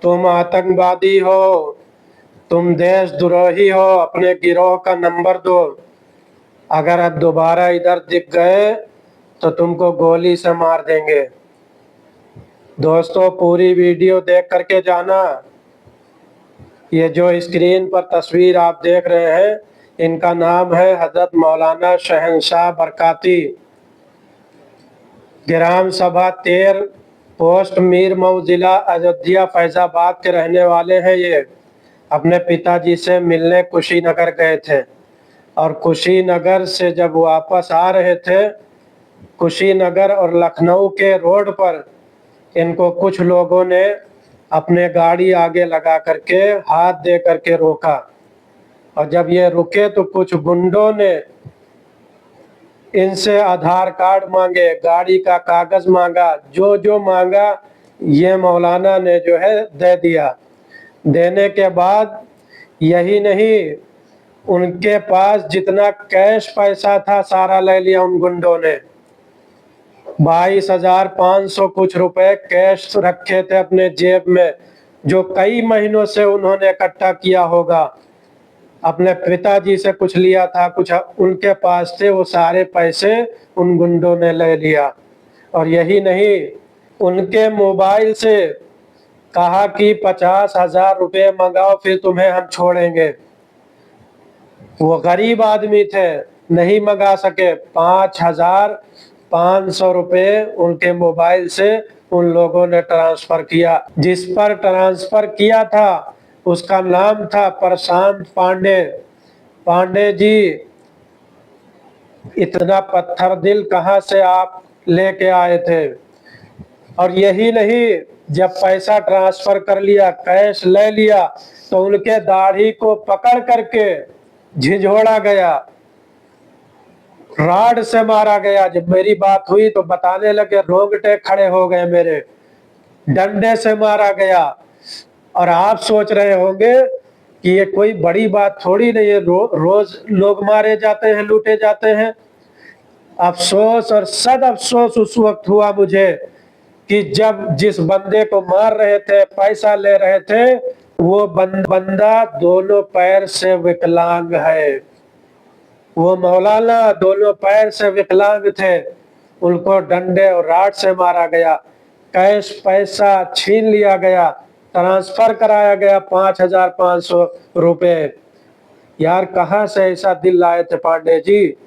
तुम आतंकवादी हो, तुम देशद्रोही हो, अपने गिरोह का नंबर दो। अगर अब दोबारा इधर दिख गए तो तुमको गोली से मार देंगे। दोस्तों, पूरी वीडियो देख करके जाना। ये जो स्क्रीन पर तस्वीर आप देख रहे हैं, इनका नाम है हजरत मौलाना शहंशाह बरकाती, ग्राम सभा तेर, पोस्ट मीर मऊ, जिला अयोध्या फैजाबाद के रहने वाले हैं। ये अपने पिताजी से मिलने कुशीनगर गए थे और कुशीनगर से जब वापस आ रहे थे, कुशीनगर और लखनऊ के रोड पर इनको कुछ लोगों ने अपने गाड़ी आगे लगा करके हाथ दे करके रोका। और जब ये रुके तो कुछ गुंडों ने इनसे आधार कार्ड मांगे, गाड़ी का कागज मांगा, जो जो मांगा ये मौलाना ने जो है दे दिया। देने के बाद यही नहीं, उनके पास जितना कैश पैसा था सारा ले लिया उन गुंडों ने। 22,500 कुछ रुपए कैश रखे थे अपने जेब में, जो कई महीनों से उन्होंने इकट्ठा किया होगा। अपने पिताजी से कुछ लिया था, कुछ उनके पास थे, वो सारे पैसे उन गुंडों ने ले लिया। और यही नहीं, उनके मोबाइल से कहा कि 50,000 रुपये मंगाओ फिर तुम्हें हम छोड़ेंगे। वो गरीब आदमी थे, नहीं मंगा सके। 5,500 रुपये उनके मोबाइल से उन लोगों ने ट्रांसफर किया। जिस पर ट्रांसफर किया था उसका नाम था प्रशांत पांडे। पांडे जी, इतना पत्थर दिल कहाँ से आप लेके आए थे? और यही नहीं, जब पैसा ट्रांसफर कर लिया, कैश ले लिया, तो उनके दाढ़ी को पकड़ करके झिझोड़ा गया, राड से मारा गया। जब मेरी बात हुई तो बताने लगे, रोंगटे खड़े हो गए मेरे। डंडे से मारा गया। और आप सोच रहे होंगे कि ये कोई बड़ी बात थोड़ी नहीं है, रोज लोग मारे जाते हैं, लूटे जाते हैं। अफसोस और सद अफसोस उस वक्त हुआ मुझे कि जब जिस बंदे को मार रहे थे, पैसा ले रहे थे, वो बंदा दोनों पैर से विकलांग है। वो मौलाना दोनों पैर से विकलांग थे। उनको डंडे और राड से मारा गया, कैश पैसा छीन लिया गया, ट्रांसफर कराया गया 5,500 रुपये। यार, कहाँ से ऐसा दिल लाए थे पांडे जी?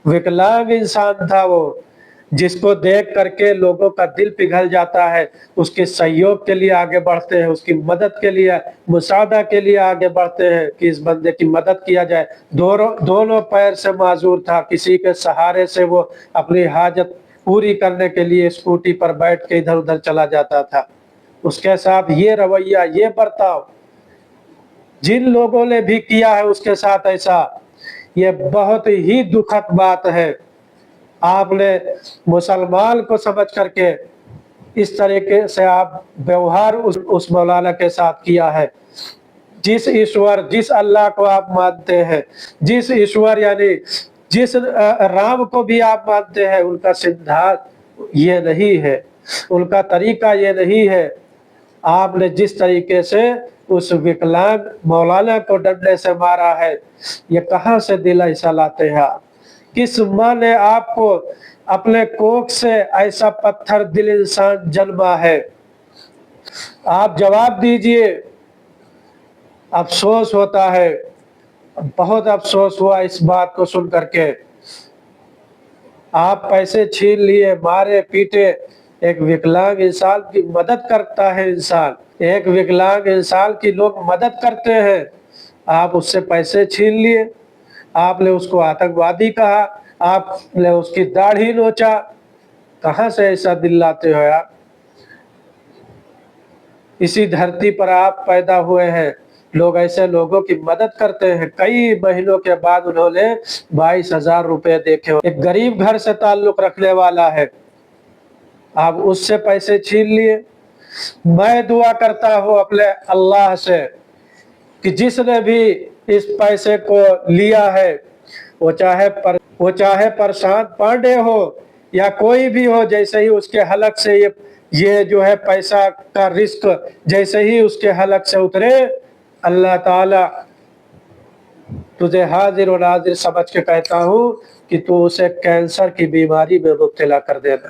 विकलांग इंसान था वो, जिसको देख करके लोगों का दिल पिघल जाता है। उसके सहयोग के लिए आगे बढ़ते हैं, उसकी मदद के लिए, मुसादा के लिए आगे बढ़ते हैं कि इस बंदे की मदद किया जाए। दोनों पैर से माजूर था, किसी के सहारे से वो अपनी हाजत पूरी करने के लिए स्कूटी पर बैठ के इधर उधर चला जाता था। उसके साथ ये रवैया, ये बर्ताव जिन लोगों ने भी किया है उसके साथ ऐसा, ये बहुत ही दुखद बात है। आपने मुसलमान को समझ करके इस तरीके से आप व्यवहार उस मौलाना के साथ किया है। जिस ईश्वर, जिस अल्लाह को आप मानते हैं, जिस ईश्वर यानी जिस राम को भी आप मानते हैं, उनका सिद्धांत ये नहीं है, उनका तरीका ये नहीं है। आपने जिस तरीके से उस विकलांग मौलाना को डंडे से मारा है, ये कहाँ से दिल ऐसा लाते हैं आप? किस माँ ने आपको अपने कोख से ऐसा पत्थर दिल इंसान जन्मा है? आप जवाब दीजिए। अफसोस होता है, बहुत अफसोस हुआ इस बात को सुन करके। आप पैसे छीन लिए, मारे पीटे। एक विकलांग इंसान की मदद करता है इंसान, एक विकलांग इंसान की लोग मदद करते हैं, आप उससे पैसे छीन लिए। आपने उसको आतंकवादी कहा, आपने उसकी दाढ़ी नोचा। कहाँ से ऐसा दिल लाते हो यार? इसी धरती पर आप पैदा हुए हैं, लोग ऐसे लोगों की मदद करते हैं। कई महीनों के बाद उन्होंने 22,000 रुपए देखे। एक गरीब घर से ताल्लुक रखने वाला है, आप उससे पैसे छीन लिए। मैं दुआ करता हूँ अपने अल्लाह से कि जिसने भी इस पैसे को लिया है, वो चाहे प्रशांत पांडे हो या कोई भी हो, जैसे ही उसके हलक से ये یہ جو ہے پیسہ کا رزق جیسے ہی اس کے حلق سے اترے، اللہ تعالی تجھے حاضر و ناظر سمجھ کے کہتا ہوں کہ تو اسے کینسر کی بیماری میں مبتلا کر دینا۔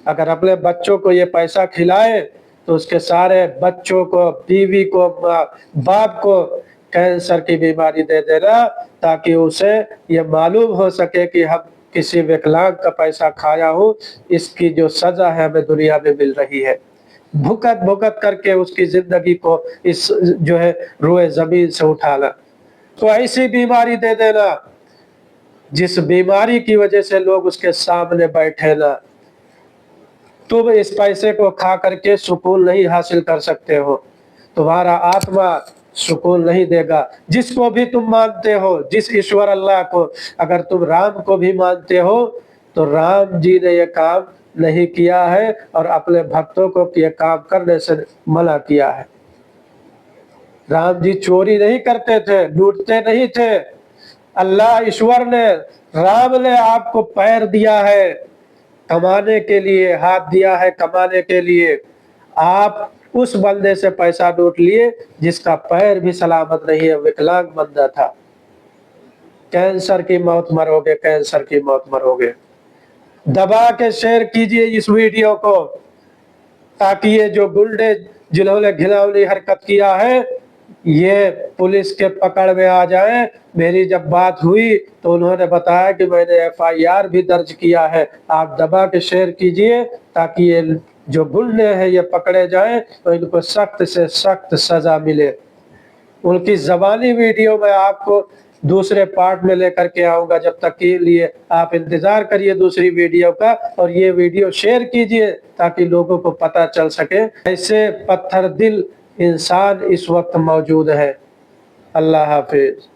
اگر اپنے بچوں کو یہ پیسہ کھلائے تو اس کے سارے بچوں کو، بیوی کو، باپ کو کینسر کی بیماری دے دینا، تاکہ اسے یہ معلوم ہو سکے کہ ہم کسی وکلانگ کا پیسہ کھایا ہوں، اس کی جو سزا ہے ہمیں دنیا میں مل رہی ہے۔ بھکت بھکت کر کے اس کی زندگی کو اس جو ہے روئے زمین سے اٹھانا۔ تو ایسی بیماری دے دینا جس بیماری کی وجہ سے لوگ اس کے سامنے بیٹھے نا، تم اس پیسے کو کھا کر کے سکون نہیں حاصل کر سکتے ہو، تمہارا آتما سکون نہیں دے گا۔ جس کو بھی تم مانتے ہو، جس ایشور اللہ کو، اگر تم رام کو بھی مانتے ہو تو رام جی نے یہ کام نہیں کیا ہے اور اپنے بھکتوں کو یہ کام کرنے سے منع کیا ہے۔ رام جی چوری نہیں کرتے تھے، لوٹتے نہیں تھے۔ اللہ ایشور نے، رام نے آپ کو پیر دیا ہے کمانے کے لیے، ہاتھ دیا ہے کمانے کے لیے، آپ اس بندے سے پیسہ لوٹ لیے جس کا پیر بھی سلامت نہیں ہے، وکلانگ بندہ تھا۔ کینسر کی موت مرو گے، کینسر کی موت مرو گے۔ دبا کے شیئر کیجئے اس ویڈیو کو، تاکہ یہ جو گنڈے جنہوں نے گھناؤنی حرکت کیا ہے یہ پولیس کے پکڑ میں آ جائیں۔ میری جب بات ہوئی تو انہوں نے بتایا کہ میں نے FIR بھی درج کیا ہے۔ آپ دبا کے شیئر کیجئے تاکہ یہ جو گنڈے ہیں یہ پکڑے جائیں اور ان کو سخت سے سخت سزا ملے۔ ان کی زبانی ویڈیو میں آپ کو دوسرے پارٹ میں لے کر کے آؤں گا، جب تک کے لیے آپ انتظار کریے دوسری ویڈیو کا، اور یہ ویڈیو شیئر کیجئے تاکہ لوگوں کو پتہ چل سکے ایسے پتھر دل انسان اس وقت موجود ہے۔ اللہ حافظ۔